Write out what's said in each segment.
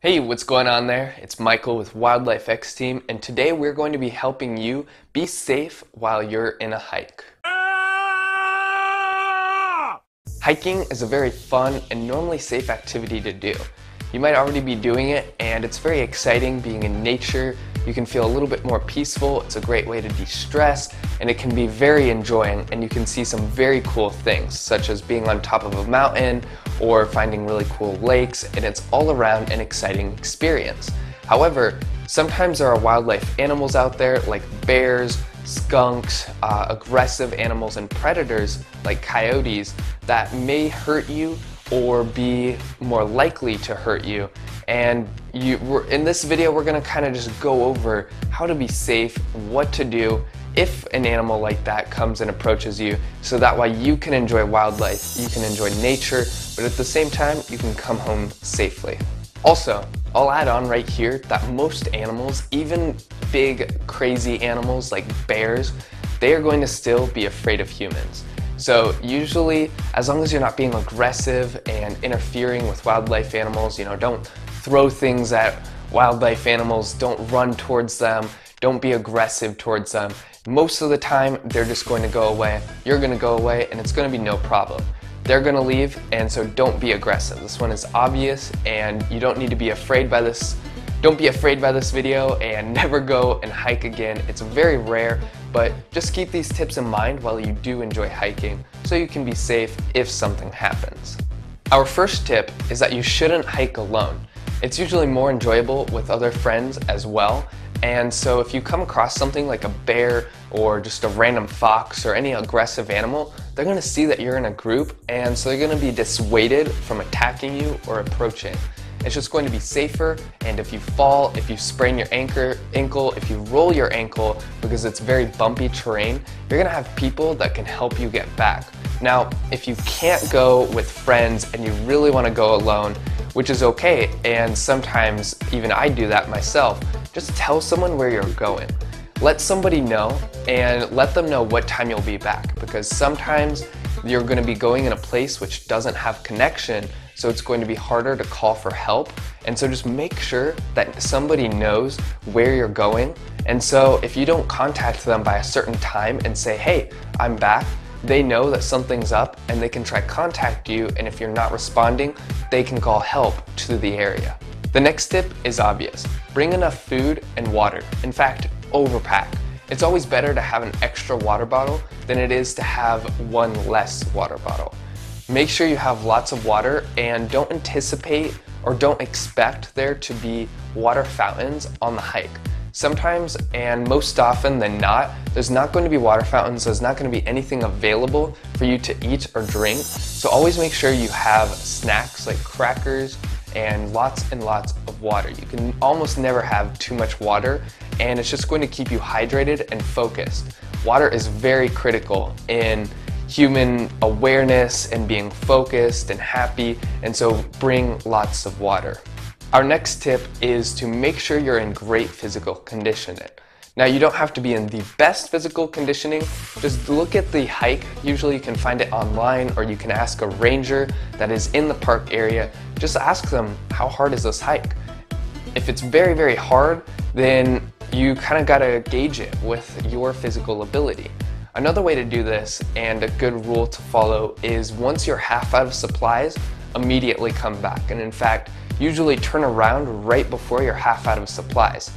Hey, what's going on there? It's Michael with Wildlife X Team, and today we're going to be helping you be safe while you're in a hike. Hiking is a very fun and normally safe activity to do. You might already be doing it, and it's very exciting being in nature. You can feel a little bit more peaceful. It's a great way to de-stress, and it can be very enjoying, and you can see some very cool things, such as being on top of a mountain or finding really cool lakes, and it's all around an exciting experience. However, sometimes there are wildlife animals out there like bears, skunks, aggressive animals, and predators like coyotes that may hurt you or be more likely to hurt you. And in this video, we're gonna kind of just go over how to be safe, what to do if an animal like that comes and approaches you, so that way you can enjoy wildlife, you can enjoy nature, but at the same time, you can come home safely. Also, I'll add on right here that most animals, even big, crazy animals like bears, they are going to still be afraid of humans. So usually, as long as you're not being aggressive and interfering with wildlife animals, don't throw things at wildlife animals, don't run towards them, don't be aggressive towards them. Most of the time, they're just going to go away, you're going to go away, and it's going to be no problem. They're going to leave, and so don't be aggressive. This one is obvious, and you don't need to be afraid by this. Don't be afraid by this video, and never go and hike again. It's very rare, but just keep these tips in mind while you do enjoy hiking, so you can be safe if something happens. Our first tip is that you shouldn't hike alone. It's usually more enjoyable with other friends as well. And so if you come across something like a bear or just a random fox or any aggressive animal, they're going to see that you're in a group, and so they're going to be dissuaded from attacking you or approaching. It's just going to be safer, and if you fall, if you sprain your ankle, if you roll your ankle because it's very bumpy terrain, you're going to have people that can help you get back. Now, if you can't go with friends and you really want to go alone, which is okay, and sometimes even I do that myself, just tell someone where you're going. Let somebody know, and let them know what time you'll be back, because sometimes you're going to be going in a place which doesn't have connection, so it's going to be harder to call for help. And so just make sure that somebody knows where you're going. And so if you don't contact them by a certain time and say, hey, I'm back, they know that something's up and they can try contact you, and if you're not responding, they can call help to the area. The next tip is obvious. Bring enough food and water. In fact, overpack. It's always better to have an extra water bottle than it is to have one less water bottle. Make sure you have lots of water, and don't anticipate or don't expect there to be water fountains on the hike. Sometimes, and most often than not, there's not going to be water fountains, there's not going to be anything available for you to eat or drink. So always make sure you have snacks like crackers and lots of water. You can almost never have too much water, and it's just going to keep you hydrated and focused. Water is very critical in human awareness and being focused and happy, and so bring lots of water. Our next tip is to make sure you're in great physical conditioning. Now, you don't have to be in the best physical conditioning, just look at the hike. Usually you can find it online, or you can ask a ranger that is in the park area. Just ask them, how hard is this hike? If it's very, very hard, then you kind of gotta gauge it with your physical ability. Another way to do this, and a good rule to follow, is once you're half out of supplies, immediately come back. And in fact, usually turn around right before you're half out of supplies.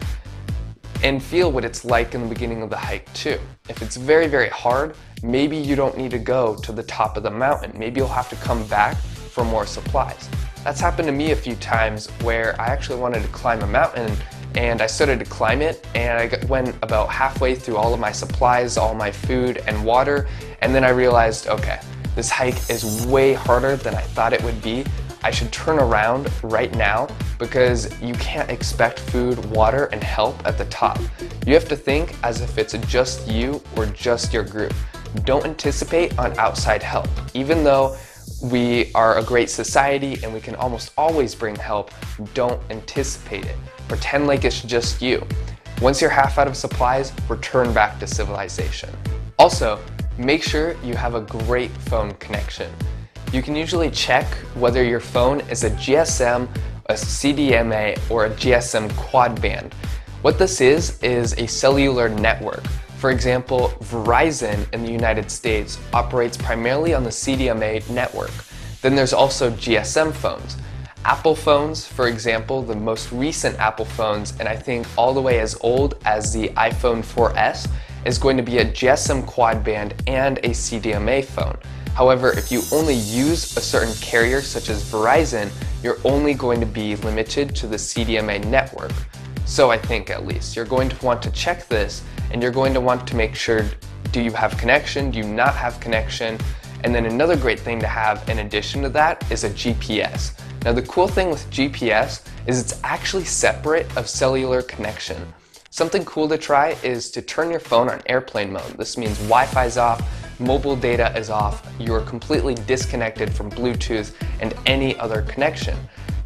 And feel what it's like in the beginning of the hike too. If it's very, very hard, maybe you don't need to go to the top of the mountain. Maybe you'll have to come back for more supplies. That's happened to me a few times where I actually wanted to climb a mountain, and I started to climb it, and I went about halfway through all of my supplies, all my food and water, and then I realized, okay, this hike is way harder than I thought it would be. I should turn around right now, because you can't expect food, water, and help at the top. You have to think as if it's just you or just your group. Don't anticipate on outside help. Even though we are a great society and we can almost always bring help, don't anticipate it. Pretend like it's just you. Once you're half out of supplies, return back to civilization. Also, make sure you have a great phone connection. You can usually check whether your phone is a GSM a CDMA or a GSM quad band. What this is a cellular network. For example, Verizon in the United States operates primarily on the CDMA network. Then there's also GSM phones. Apple phones, for example, the most recent Apple phones, and I think all the way as old as the iPhone 4S, is going to be a GSM quad band and a CDMA phone. However, if you only use a certain carrier such as Verizon, you're only going to be limited to the CDMA network. So I think at least. You're going to want to check this, and you're going to want to make sure, do you have connection, do you not have connection? And then another great thing to have in addition to that is a GPS. Now the cool thing with GPS is it's actually separate of cellular connection. Something cool to try is to turn your phone on airplane mode. This means Wi-Fi's off, mobile data is off, you're completely disconnected from Bluetooth and any other connection.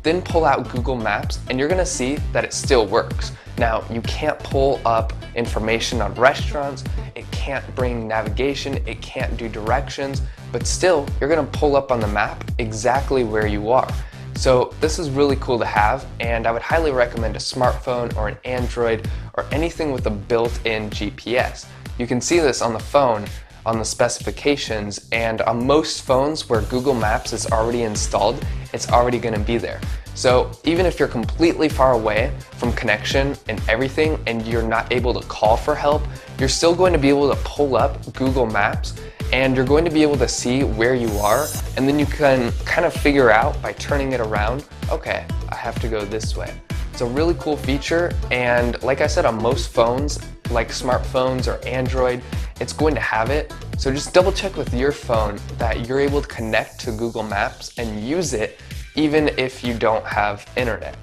Then pull out Google Maps and you're gonna see that it still works. Now, you can't pull up information on restaurants, it can't bring navigation, it can't do directions, but still, you're gonna pull up on the map exactly where you are. So this is really cool to have, and I would highly recommend a smartphone or an Android or anything with a built-in GPS. You can see this on the phone, on the specifications, and on most phones where Google Maps is already installed, it's already going to be there. So even if you're completely far away from connection and everything and you're not able to call for help, you're still going to be able to pull up Google Maps and you're going to be able to see where you are, and then you can kind of figure out by turning it around, okay, I have to go this way. It's a really cool feature, and like I said, on most phones, like smartphones or Android, it's going to have it. So just double check with your phone that you're able to connect to Google Maps and use it even if you don't have internet.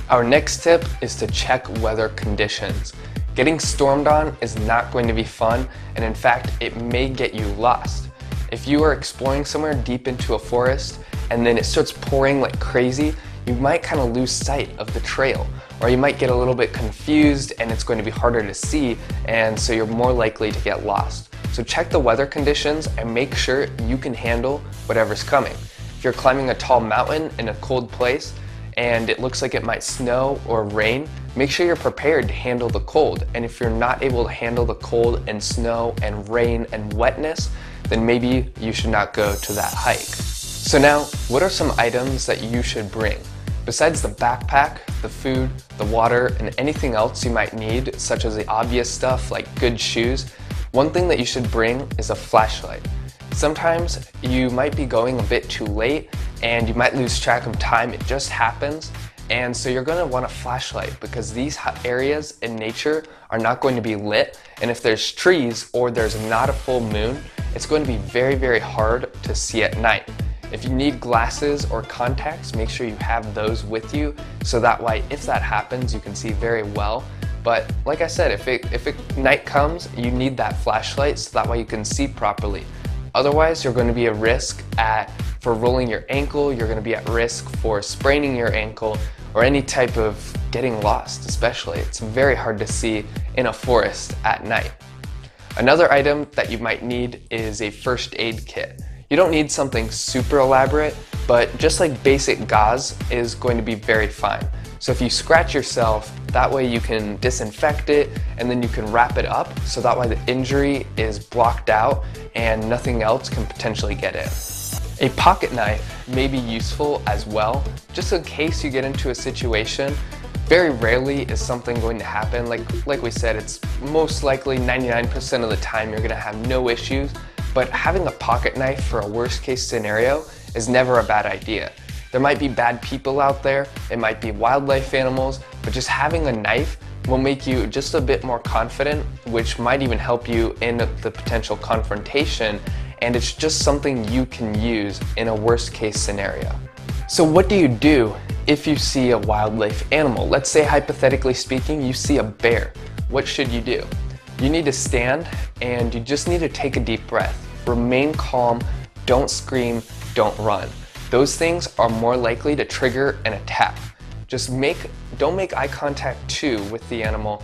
Our next tip is to check weather conditions. Getting stormed on is not going to be fun, and in fact, it may get you lost. If you are exploring somewhere deep into a forest and then it starts pouring like crazy, you might kind of lose sight of the trail, or you might get a little bit confused and it's going to be harder to see, and so you're more likely to get lost. So check the weather conditions and make sure you can handle whatever's coming. If you're climbing a tall mountain in a cold place and it looks like it might snow or rain, make sure you're prepared to handle the cold. And if you're not able to handle the cold and snow and rain and wetness, then maybe you should not go to that hike. So now, what are some items that you should bring? Besides the backpack, the food, the water, and anything else you might need, such as the obvious stuff like good shoes, one thing that you should bring is a flashlight. Sometimes you might be going a bit too late and you might lose track of time, it just happens. And so you're going to want a flashlight because these areas in nature are not going to be lit, and if there's trees or there's not a full moon, it's going to be very, very hard to see at night. If you need glasses or contacts, make sure you have those with you so that way if that happens you can see very well. But like I said, if night comes, you need that flashlight so that way you can see properly. Otherwise, you're going to be at risk for rolling your ankle, you're going to be at risk for spraining your ankle, or any type of getting lost especially. It's very hard to see in a forest at night. Another item that you might need is a first aid kit. You don't need something super elaborate, but just like basic gauze is going to be very fine. So if you scratch yourself, that way you can disinfect it and then you can wrap it up so that way the injury is blocked out and nothing else can potentially get in. A pocket knife may be useful as well, just in case you get into a situation. Very rarely is something going to happen. Like we said, it's most likely 99% of the time you're gonna have no issues, but having a pocket knife for a worst case scenario is never a bad idea. There might be bad people out there, it might be wildlife animals, but just having a knife will make you just a bit more confident, which might even help you in the potential confrontation, and it's just something you can use in a worst case scenario. So what do you do if you see a wildlife animal? Let's say, hypothetically speaking, you see a bear. What should you do? You need to stand and you just need to take a deep breath. Remain calm, don't scream, don't run. Those things are more likely to trigger an attack. Don't make eye contact too with the animal,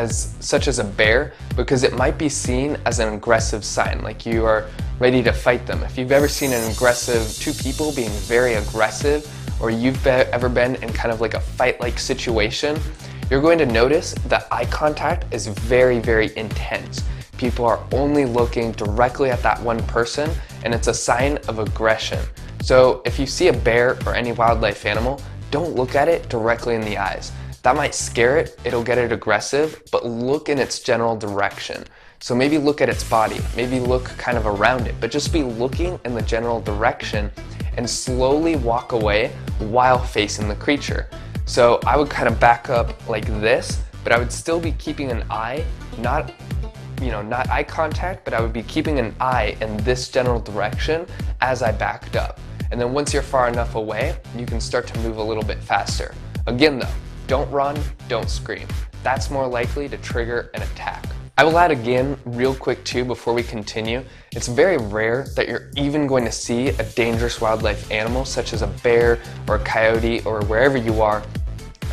such as a bear, because it might be seen as an aggressive sign, like you are ready to fight them. If you've ever seen two people being very aggressive or you've ever been in kind of like a fight-like situation, you're going to notice that eye contact is very, very intense. People are only looking directly at that one person, and it's a sign of aggression. So if you see a bear or any wildlife animal, don't look at it directly in the eyes. That might scare it, it'll get it aggressive, but look in its general direction. So maybe look at its body, maybe look kind of around it, but just be looking in the general direction and slowly walk away while facing the creature. So I would kind of back up like this, but I would still be keeping an eye, not eye contact, but I would be keeping an eye in this general direction as I backed up. And then once you're far enough away, you can start to move a little bit faster. Again though, don't run, don't scream. That's more likely to trigger an attack. I will add again real quick too before we continue, it's very rare that you're even going to see a dangerous wildlife animal such as a bear or a coyote or wherever you are.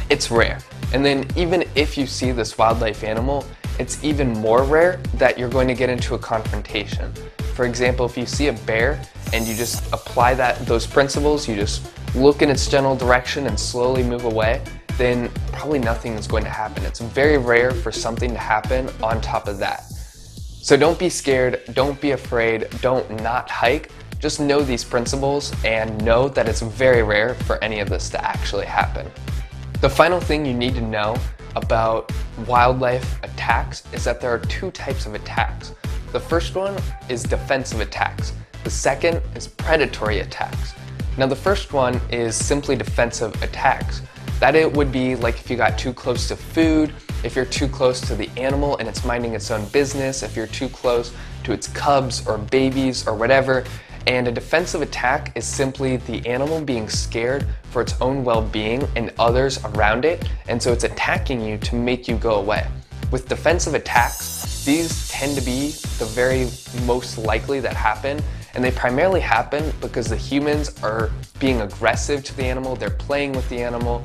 It's rare. And then even if you see this wildlife animal, it's even more rare that you're going to get into a confrontation. For example, if you see a bear and you just apply those principles, you just look in its general direction and slowly move away, then probably nothing is going to happen. It's very rare for something to happen on top of that. So don't be scared, don't be afraid, don't not hike. Just know these principles and know that it's very rare for any of this to actually happen. The final thing you need to know about wildlife attacks is that there are two types of attacks. The first one is defensive attacks. The second is predatory attacks. Now the first one is simply defensive attacks. That it would be like if you got too close to food, if you're too close to the animal and it's minding its own business, if you're too close to its cubs or babies or whatever. And a defensive attack is simply the animal being scared for its own well-being and others around it, and so it's attacking you to make you go away. With defensive attacks, these tend to be the very most likely that happen, and they primarily happen because the humans are being aggressive to the animal, they're playing with the animal,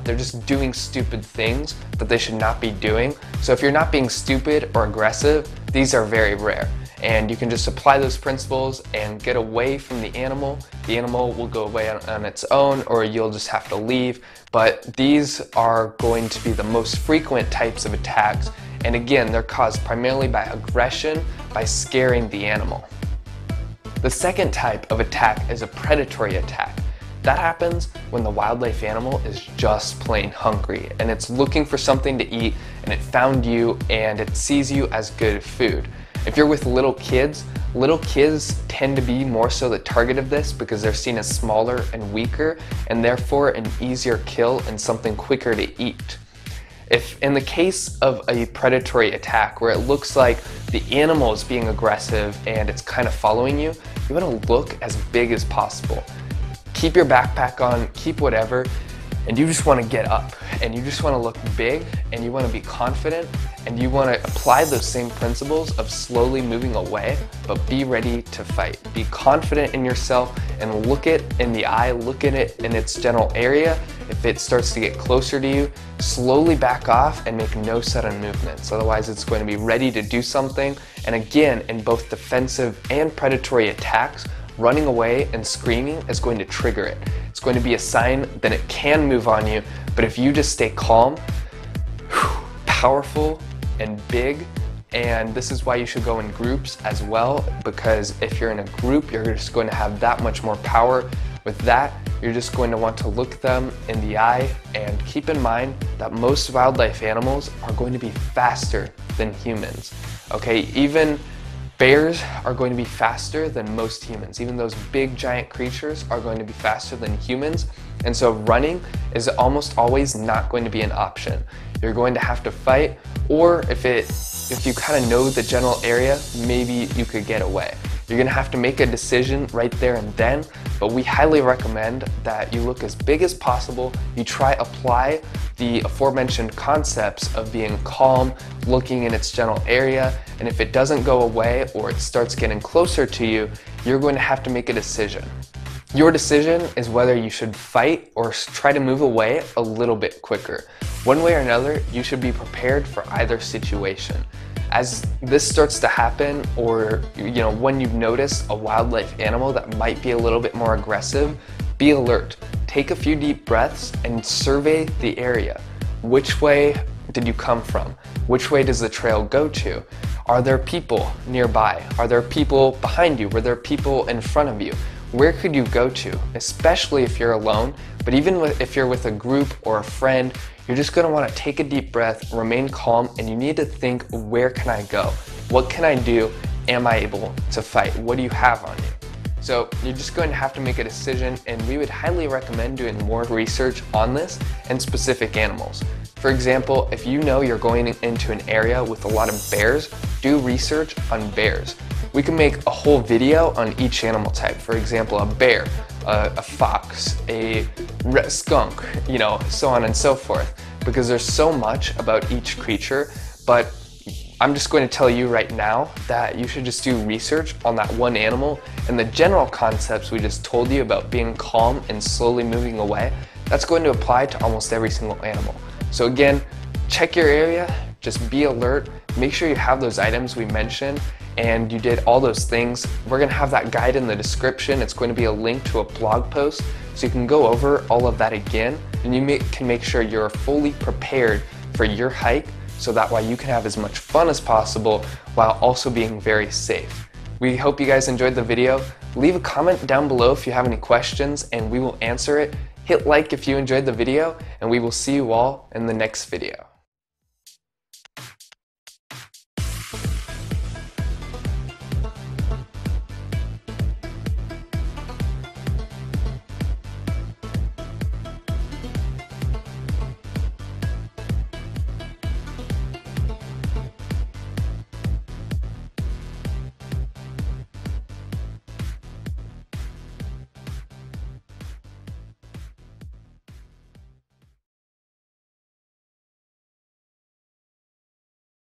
they're just doing stupid things that they should not be doing. So if you're not being stupid or aggressive, these are very rare. And you can just apply those principles and get away from the animal. The animal will go away on its own, or you'll just have to leave. But these are going to be the most frequent types of attacks. And again, they're caused primarily by aggression, by scaring the animal. The second type of attack is a predatory attack. That happens when the wildlife animal is just plain hungry and it's looking for something to eat, and it found you and it sees you as good food. If you're with little kids tend to be more so the target of this because they're seen as smaller and weaker, and therefore an easier kill and something quicker to eat. If in the case of a predatory attack where it looks like the animal is being aggressive and it's kind of following you, you want to look as big as possible. Keep your backpack on, keep whatever, and you just want to get up and you just want to look big and you want to be confident and you want to apply those same principles of slowly moving away, but be ready to fight. Be confident in yourself and look it in the eye, look at it in its general area. If it starts to get closer to you, slowly back off and make no sudden movements. Otherwise it's going to be ready to do something. And again, in both defensive and predatory attacks, running away and screaming is going to trigger it. It's going to be a sign that it can move on you, but if you just stay calm, powerful and big, and this is why you should go in groups as well, because if you're in a group, you're just going to have that much more power. With that, you're just going to want to look them in the eye and keep in mind that most wildlife animals are going to be faster than humans. Okay, even bears are going to be faster than most humans. Even those big giant creatures are going to be faster than humans. And so running is almost always not going to be an option. You're going to have to fight, or if you kind of know the general area, maybe you could get away. You're gonna have to make a decision right there and then, but we highly recommend that you look as big as possible. You try apply the aforementioned concepts of being calm, looking in its general area, and if it doesn't go away or it starts getting closer to you, you're going to have to make a decision. Your decision is whether you should fight or try to move away a little bit quicker. One way or another, you should be prepared for either situation. As this starts to happen, or when you've noticed a wildlife animal that might be a little bit more aggressive, be alert. take a few deep breaths and survey the area. Which way did you come from? Which way does the trail go to? Are there people nearby? Are there people behind you? Were there people in front of you? Where could you go to? Especially if you're alone, but even if you're with a group or a friend, you're just gonna wanna take a deep breath, remain calm, and you need to think, where can I go? What can I do? Am I able to fight? What do you have on you? So you're just going to have to make a decision, and we would highly recommend doing more research on this and specific animals. For example, if you know you're going into an area with a lot of bears, do research on bears. We can make a whole video on each animal type. For example, a bear, a fox, a skunk, so on and so forth, because there's so much about each creature. But I'm just going to tell you right now that you should just do research on that one animal, and the general concepts we just told you about being calm and slowly moving away, that's going to apply to almost every single animal. So again, check your area, just be alert, make sure you have those items we mentioned, and you did all those things. We're gonna have that guide in the description. It's going to be a link to a blog post, so you can go over all of that again, and you can make sure you're fully prepared for your hike, so that way you can have as much fun as possible while also being very safe. We hope you guys enjoyed the video. Leave a comment down below if you have any questions, and we will answer it. Hit like if you enjoyed the video, and we will see you all in the next video.